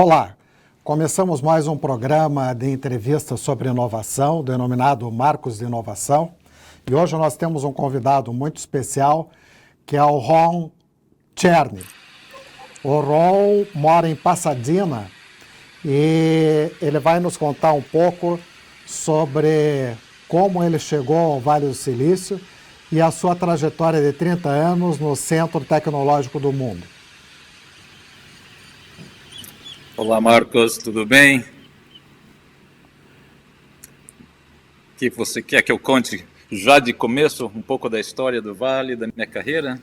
Olá, começamos mais um programa de entrevistas sobre inovação, denominado Marcos de Inovação. E hoje nós temos um convidado muito especial, que é o Ron Cherny. O Ron mora em Pasadena e ele vai nos contar um pouco sobre como ele chegou ao Vale do Silício e a sua trajetória de 30 anos no Centro Tecnológico do Mundo. Olá, Marcos, tudo bem? O que você quer que eu conte já de começo um pouco da história do Vale, da minha carreira?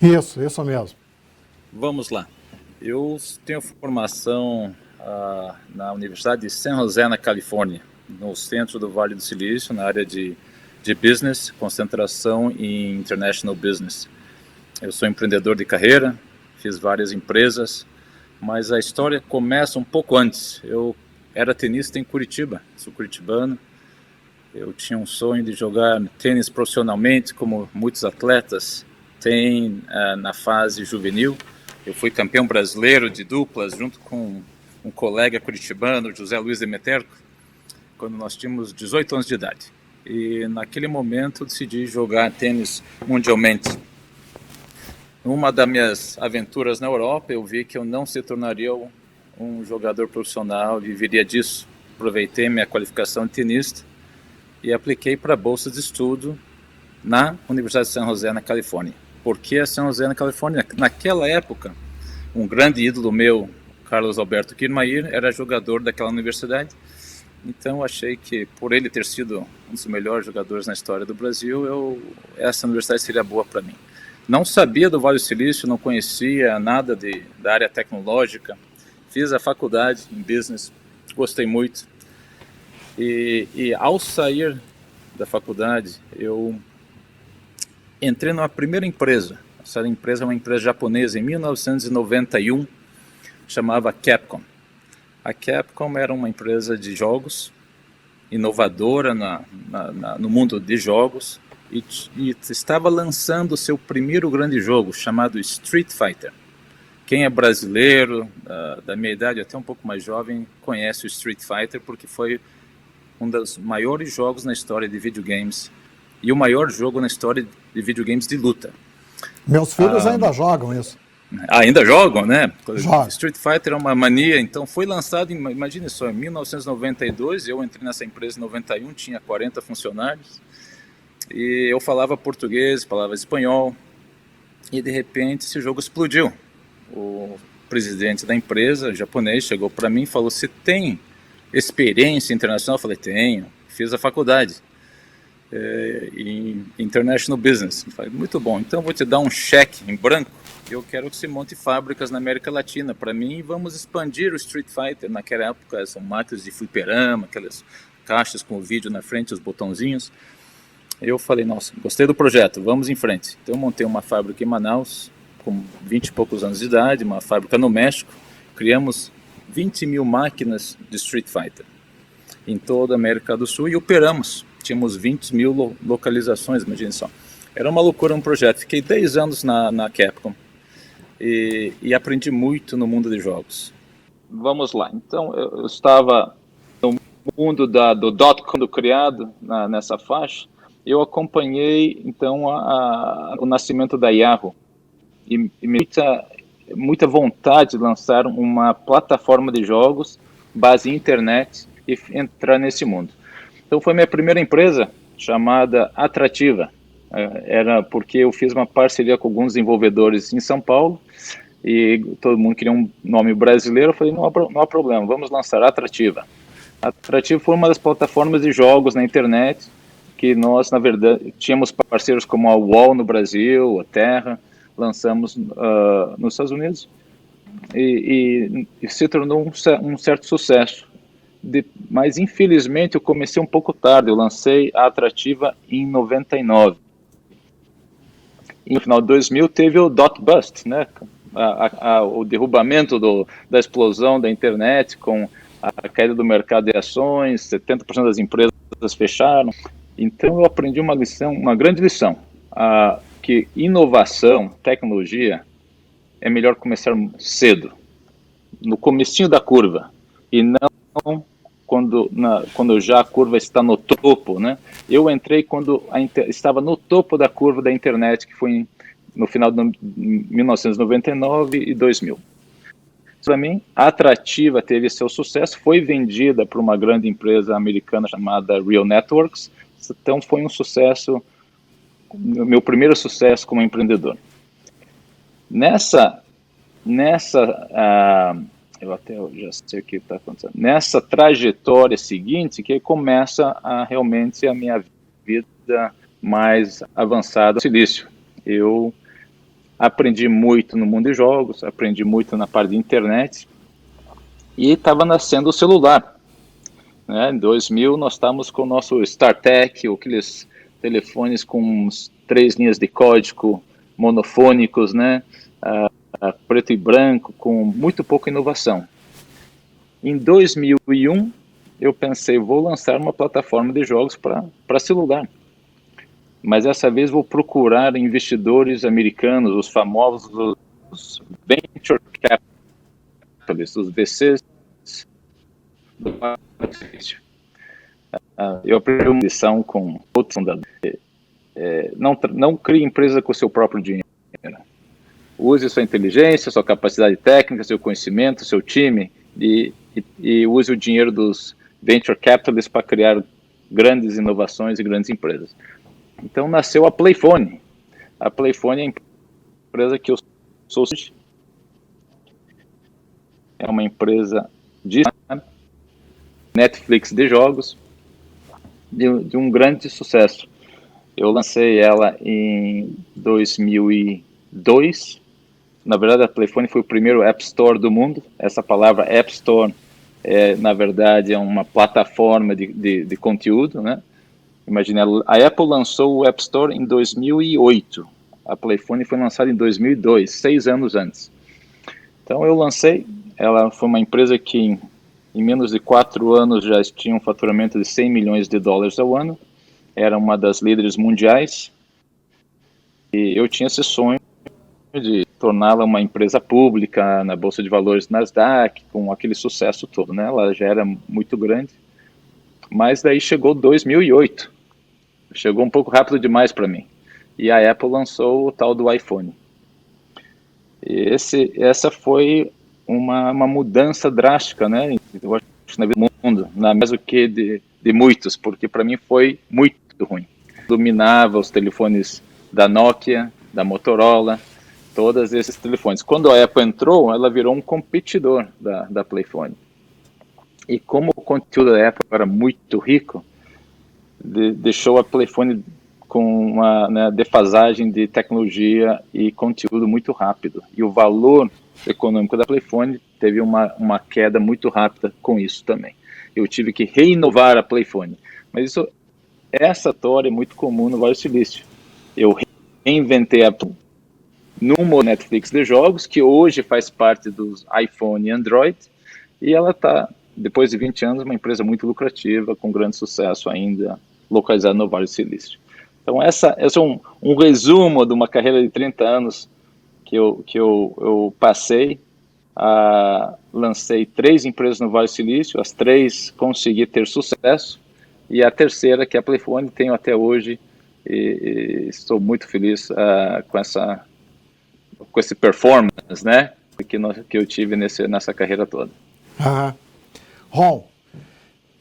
Isso mesmo. Vamos lá. Eu tenho formação na Universidade de San José, na Califórnia, no centro do Vale do Silício, na área de business, concentração em international business. Eu sou empreendedor de carreira, fiz várias empresas, mas a história começa um pouco antes. Eu era tenista em Curitiba, sou curitibano. Eu tinha um sonho de jogar tênis profissionalmente, como muitos atletas têm na fase juvenil. Eu fui campeão brasileiro de duplas, junto com um colega curitibano, José Luiz Demeterco, quando nós tínhamos 18 anos de idade. E naquele momento decidi jogar tênis mundialmente. Numa das minhas aventuras na Europa, eu vi que eu não se tornaria um jogador profissional, viveria disso. Aproveitei minha qualificação de tenista e apliquei para a bolsa de estudo na Universidade de San José, na Califórnia. Por que a San José, na Califórnia? Naquela época, um grande ídolo meu, Carlos Alberto Kirmair, era jogador daquela universidade. Então eu achei que, por ele ter sido um dos melhores jogadores na história do Brasil, essa universidade seria boa para mim. Não sabia do Vale do Silício, não conhecia nada da área tecnológica. Fiz a faculdade em business, gostei muito. E ao sair da faculdade, eu entrei numa primeira empresa. Essa empresa é uma empresa japonesa em 1991, chamava Capcom. A Capcom era uma empresa de jogos, inovadora no mundo de jogos, e estava lançando o seu primeiro grande jogo, chamado Street Fighter. Quem é brasileiro, da minha idade, até um pouco mais jovem, conhece o Street Fighter, porque foi um dos maiores jogos na história de videogames, e o maior jogo na história de videogames de luta. Meus filhos ainda jogam isso. Ainda jogam, né? Joga. Street Fighter é uma mania, então foi lançado, imagine só, em 1992, eu entrei nessa empresa em 91, tinha 40 funcionários, e eu falava português, falava espanhol, e de repente esse jogo explodiu. O presidente da empresa, japonês, chegou para mim e falou: "Você tem experiência internacional?" Eu falei: "Tenho, fiz a faculdade em International Business." Eu falei: "Muito bom, então eu vou te dar um cheque em branco, eu quero que você monte fábricas na América Latina para mim e vamos expandir o Street Fighter." Naquela época são máquinas de fliperama, aquelas caixas com o vídeo na frente, os botãozinhos. Eu falei: "Nossa, gostei do projeto, vamos em frente." Então eu montei uma fábrica em Manaus, com 20 e poucos anos de idade, uma fábrica no México. Criamos 20 mil máquinas de Street Fighter em toda a América do Sul e operamos. Tínhamos 20 mil localizações, imagine só. Era uma loucura um projeto. Fiquei 10 anos na Capcom e aprendi muito no mundo de jogos. Vamos lá, então eu estava no mundo do dot-com criado nessa faixa. Eu acompanhei, então, o nascimento da Yahoo e muita vontade de lançar uma plataforma de jogos, base em internet, e entrar nesse mundo. Então, foi minha primeira empresa, chamada Atrativa. Era porque eu fiz uma parceria com alguns desenvolvedores em São Paulo, e todo mundo queria um nome brasileiro. Eu falei: não há problema, vamos lançar Atrativa. Atrativa foi uma das plataformas de jogos na internet, que nós, na verdade, tínhamos parceiros como a UOL no Brasil, a Terra, lançamos nos Estados Unidos, e se tornou um certo sucesso. Mas, infelizmente, eu comecei um pouco tarde, eu lancei a Atrativa em 99. E no final de 2000 teve o Dot Bust, né? O derrubamento da explosão da internet, com a queda do mercado de ações, 70% das empresas fecharam. Então eu aprendi uma lição, uma grande lição, que inovação, tecnologia, é melhor começar cedo. no comecinho da curva, e não quando já a curva está no topo, né? Eu entrei quando estava no topo da curva da internet, que foi no final de 1999 e 2000. Para mim, a Atrativa teve seu sucesso, foi vendida para uma grande empresa americana chamada Real Networks, então foi um sucesso, meu primeiro sucesso como empreendedor. Eu até já sei o que está acontecendo. Nessa trajetória seguinte, que começa realmente a minha vida mais avançada no Silício. Eu aprendi muito no mundo de jogos, aprendi muito na parte de internet, e estava nascendo o celular. Né? Em 2000, nós estávamos com o nosso StarTech, aqueles telefones com 3 linhas de código monofônicos, né? Preto e branco, com muito pouca inovação. Em 2001, eu pensei, vou lançar uma plataforma de jogos para celular. Mas dessa vez vou procurar investidores americanos, os famosos os venture capitalists, os VCs. Eu aprendi uma lição com outros fundadores. Não crie empresa com o seu próprio dinheiro. Use sua inteligência, sua capacidade técnica, seu conhecimento, seu time, e use o dinheiro dos venture capitalists para criar grandes inovações e grandes empresas. Então nasceu a Playphone. A Playphone é a empresa que eu sou. É uma empresa de Netflix de jogos, de um grande sucesso. Eu lancei ela em 2002. Na verdade, a Playphone foi o primeiro App Store do mundo. Essa palavra App Store, na verdade, é uma plataforma de conteúdo, né? Imagina, a Apple lançou o App Store em 2008. A Playphone foi lançada em 2002, 6 anos antes. Então, eu lancei. Ela foi uma empresa que, em menos de 4 anos, já tinha um faturamento de 100 milhões de dólares ao ano. Era uma das líderes mundiais. E eu tinha esse sonho de torná-la uma empresa pública na Bolsa de Valores Nasdaq, com aquele sucesso todo, né? Ela já era muito grande, mas daí chegou 2008, chegou um pouco rápido demais para mim, e a Apple lançou o tal do iPhone. E essa foi uma mudança drástica, né? Eu acho que na vida do mundo, mais do que de muitos, porque para mim foi muito ruim. Dominava os telefones da Nokia, da Motorola, todos esses telefones. Quando a Apple entrou, ela virou um competidor da Playphone. E como o conteúdo da Apple era muito rico, deixou a Playphone com uma defasagem de tecnologia e conteúdo muito rápido. E o valor econômico da Playphone teve uma queda muito rápida com isso também. Eu tive que reinovar a Playphone. Mas essa história é muito comum no Vale do Silício. Eu reinventei a no Netflix de jogos, que hoje faz parte dos iPhone e Android, e ela está, depois de 20 anos, uma empresa muito lucrativa, com grande sucesso ainda, localizada no Vale do Silício. Então, esse é um resumo de uma carreira de 30 anos que eu passei. Lancei 3 empresas no Vale do Silício, as 3 consegui ter sucesso, e a terceira, que é a Playphone, tenho até hoje, e estou muito feliz com esse performance, né, que eu tive nessa carreira toda. Ron,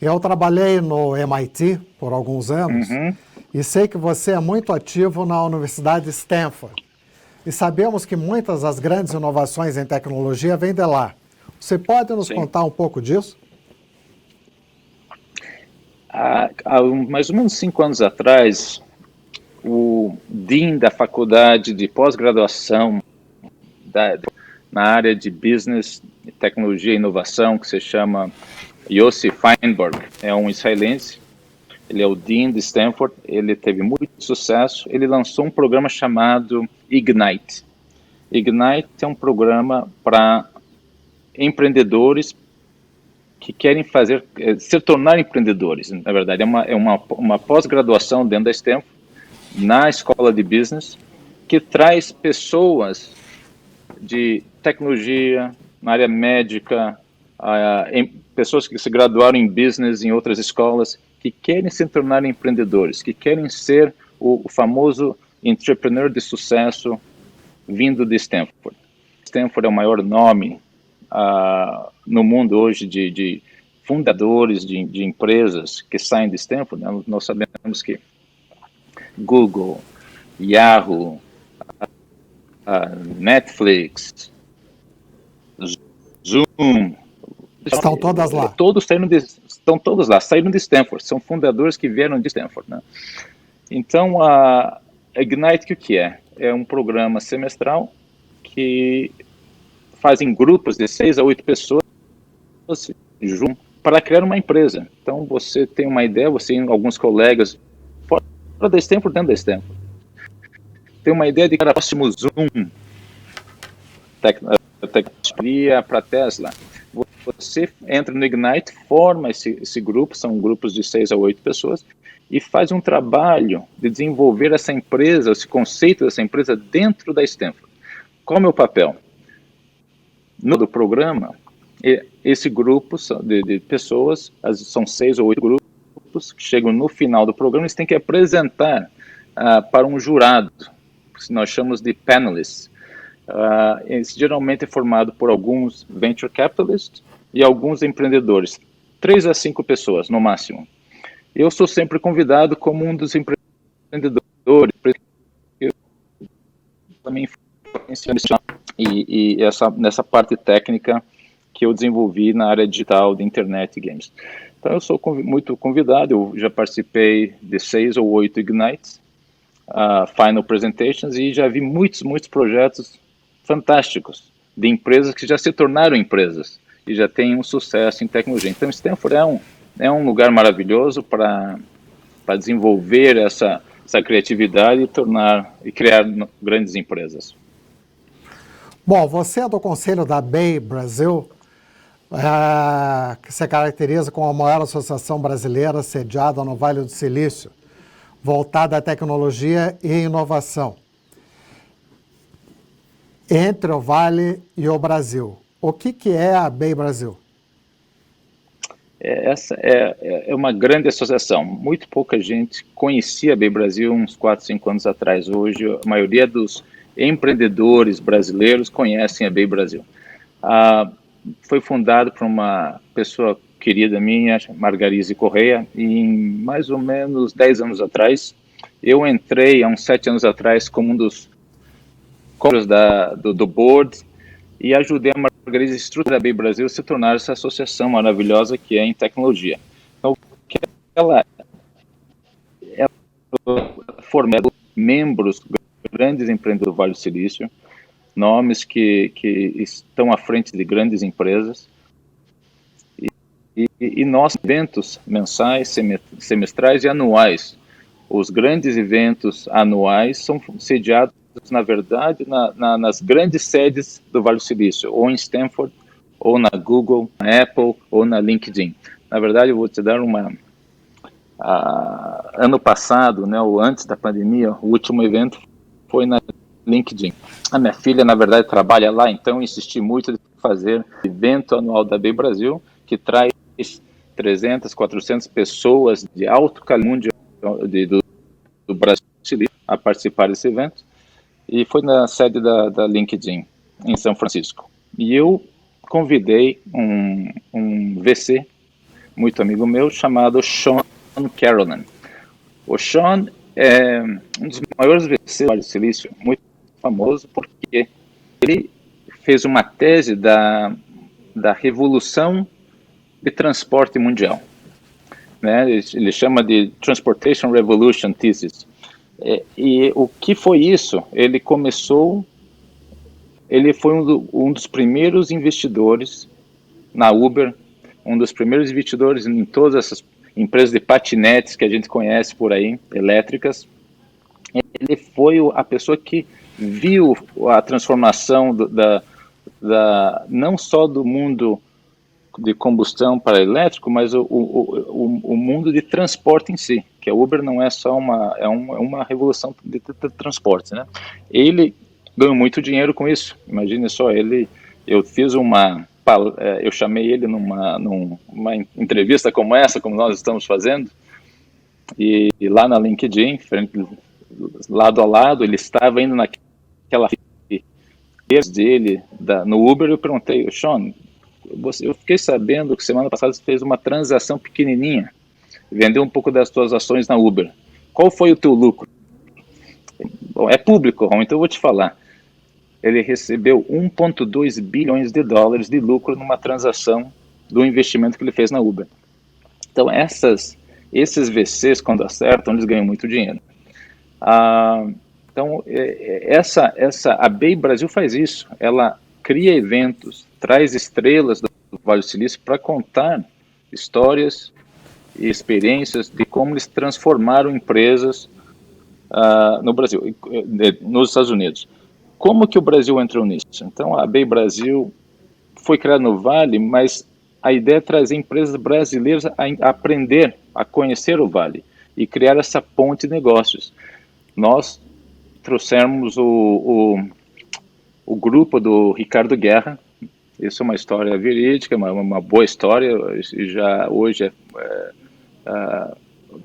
eu trabalhei no MIT por alguns anos, e sei que você é muito ativo na Universidade de Stanford. E sabemos que muitas das grandes inovações em tecnologia vêm de lá. Você pode nos contar um pouco disso? Há mais ou menos 5 anos atrás, o Dean da faculdade de pós-graduação na área de Business, Tecnologia e Inovação, que se chama Yossi Feinberg, é um israelense. Ele é o Dean de Stanford, ele teve muito sucesso. Ele lançou um programa chamado Ignite. Ignite é um programa para empreendedores que querem se tornar empreendedores. Na verdade, é uma pós-graduação dentro da Stanford, na escola de business, que traz pessoas de tecnologia, na área médica, pessoas que se graduaram em business em outras escolas, que querem se tornar empreendedores, que querem ser o famoso entrepreneur de sucesso vindo de Stanford. Stanford é o maior nome no mundo hoje de fundadores de empresas que saem de Stanford. Né? Nós sabemos que Google, Yahoo, Netflix, Zoom, estão todas lá. Estão todos lá, saíram de Stanford, são fundadores que vieram de Stanford. Né? Então, a Ignite, o que é? É um programa semestral que fazem grupos de 6 a 8 pessoas junto para criar uma empresa. Então, você tem uma ideia, você tem alguns colegas fora da Stanford, dentro da Stanford. Tem uma ideia de criar o próximo Zoom, tecnologia para Tesla. Você entra no Ignite, forma esse grupo, são grupos de 6 a 8 pessoas, e faz um trabalho de desenvolver essa empresa, esse conceito dessa empresa dentro da Stanford. Qual é o meu papel? No programa, esse grupo de pessoas, são 6 ou 8 grupos, que chegam no final do programa, eles têm que apresentar para um jurado, que nós chamamos de panelists. Esse geralmente é formado por alguns venture capitalists e alguns empreendedores, 3 a 5 pessoas no máximo. Eu sou sempre convidado como um dos empreendedores, eu também e nessa parte técnica que eu desenvolvi na área digital de internet e games. Então eu sou muito convidado, eu já participei de 6 ou 8 Ignites, Final Presentations, e já vi muitos projetos fantásticos de empresas que já se tornaram empresas e já têm um sucesso em tecnologia. Então Stanford é um lugar maravilhoso para desenvolver essa criatividade e criar grandes empresas. Bom, você é do conselho da Bay Brasil, que se caracteriza como a maior associação brasileira sediada no Vale do Silício, voltada à tecnologia e inovação, entre o Vale e o Brasil. O que é a Bay Brasil? Essa é uma grande associação. Muito pouca gente conhecia a Bay Brasil uns 4, 5 anos atrás. Hoje, a maioria dos empreendedores brasileiros conhecem a Bay Brasil. Foi fundado por uma pessoa querida minha, Margarise Correia, e em mais ou menos 10 anos atrás, eu entrei há uns 7 anos atrás como um dos membros do board e ajudei a Margarise a estruturar a Bay Brasil se tornar essa associação maravilhosa que é em tecnologia. Então, ela formou membros grandes empreendedores do Vale do Silício, nomes que estão à frente de grandes empresas, e nossos eventos mensais, semestrais e anuais. Os grandes eventos anuais são sediados, na verdade, nas grandes sedes do Vale do Silício, ou em Stanford, ou na Google, na Apple, ou na LinkedIn. Na verdade, eu vou te dar ano passado, né, ou antes da pandemia, o último evento foi na LinkedIn. A minha filha, na verdade, trabalha lá, então insisti muito em fazer o evento anual da Bay Brasil, que traz 300, 400 pessoas de alto calibre do Brasil a participar desse evento, e foi na sede da LinkedIn, em São Francisco. E eu convidei um VC, muito amigo meu, chamado Sean Carolan. O Sean é um dos maiores VCs do Vale do Silício, muito famoso, porque ele fez uma tese da revolução de transporte mundial. Né? Ele chama de Transportation Revolution Thesis. E o que foi isso? Ele foi um dos primeiros investidores na Uber, um dos primeiros investidores em todas essas empresas de patinetes que a gente conhece por aí, elétricas. Ele foi a pessoa que viu a transformação não só do mundo de combustão para elétrico, mas o mundo de transporte em si, que a Uber não é só uma revolução de transporte, né? Ele ganhou muito dinheiro com isso. Imagine só, ele Eu fiz eu chamei ele numa entrevista como essa, como nós estamos fazendo, e lá na LinkedIn, lado a lado, ele estava indo naquela dele no Uber. Eu perguntei: Sean, eu fiquei sabendo que semana passada você fez uma transação pequenininha, vendeu um pouco das suas ações na Uber. Qual foi o teu lucro? Bom, é público, Ron, então eu vou te falar. Ele recebeu 1,2 bilhões de dólares de lucro numa transação do investimento que ele fez na Uber. Então, esses VCs, quando acertam, eles ganham muito dinheiro. Então, a Bay Brasil faz isso. Ela cria eventos, traz estrelas do Vale do Silício para contar histórias e experiências de como eles transformaram empresas no Brasil, nos Estados Unidos. Como que o Brasil entrou nisso? Então, a Bay Brasil foi criada no Vale, mas a ideia é trazer empresas brasileiras a aprender, a conhecer o Vale e criar essa ponte de negócios. Nós trouxemos o grupo do Ricardo Guerra. Isso é uma história verídica, uma boa história. Já hoje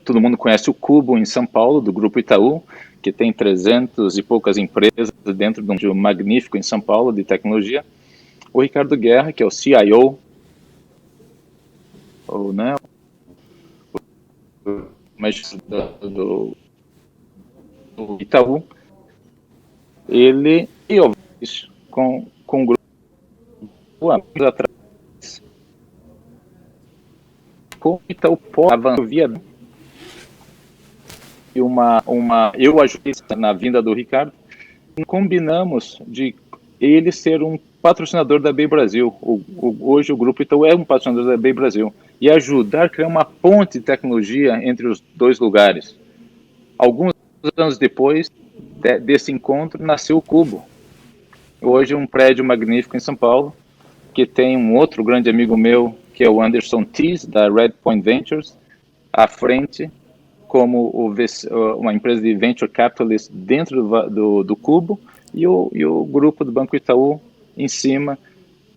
todo mundo conhece o Cubo em São Paulo, do Grupo Itaú, que tem 300 e poucas empresas dentro de um magnífico em São Paulo de tecnologia. O Ricardo Guerra, que é o CIO, do Itaú, ele isso com um grupo anos atrás, com o Itaú avançou via eu ajudei na vinda do Ricardo, e combinamos de ele ser um patrocinador da Bay Brasil. Hoje o Grupo Itaú é um patrocinador da Bay Brasil e ajudar a criar uma ponte de tecnologia entre os dois lugares. Alguns anos depois desse encontro, nasceu o Cubo. Hoje um prédio magnífico em São Paulo, que tem um outro grande amigo meu, que é o Anderson Tees, da Red Point Ventures, à frente, como uma empresa de venture capitalist dentro do Cubo, e o grupo do Banco Itaú em cima,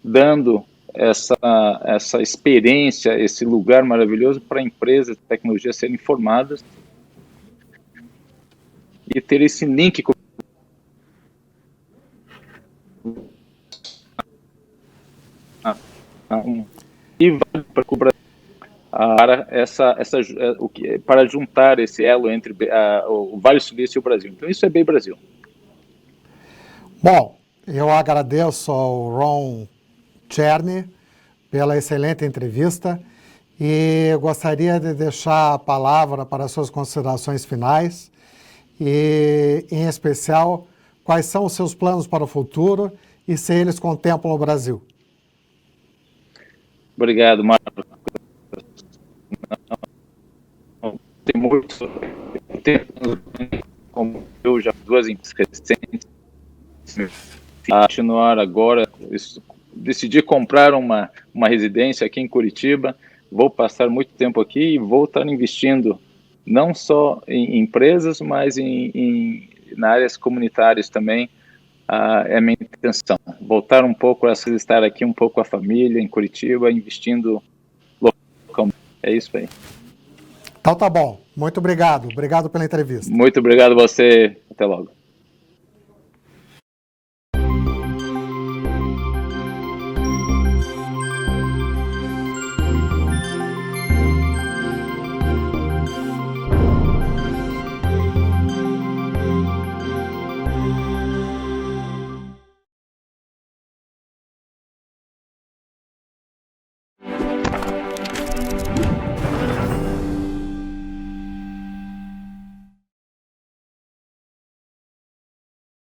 dando essa experiência, esse lugar maravilhoso para empresas de tecnologia serem formadas e ter esse link com e vai para o Brasil para juntar esse elo entre o Vale do Silício e o Brasil. Então isso é Bay Brasil. Bom, eu agradeço ao Ron Cherny pela excelente entrevista e gostaria de deixar a palavra para as suas considerações finais e, em especial, quais são os seus planos para o futuro e se eles contemplam o Brasil. Obrigado, Marcos. Tem muito tempo, como eu já duas recentes, continuar agora, decidi comprar uma residência aqui em Curitiba, vou passar muito tempo aqui e vou estar investindo não só em empresas, mas na áreas comunitárias também. É a minha intenção, voltar um pouco a estar aqui um pouco com a família em Curitiba, investindo localmente. É isso aí. Então tá bom. Muito obrigado. Obrigado pela entrevista. Muito obrigado a você. Até logo.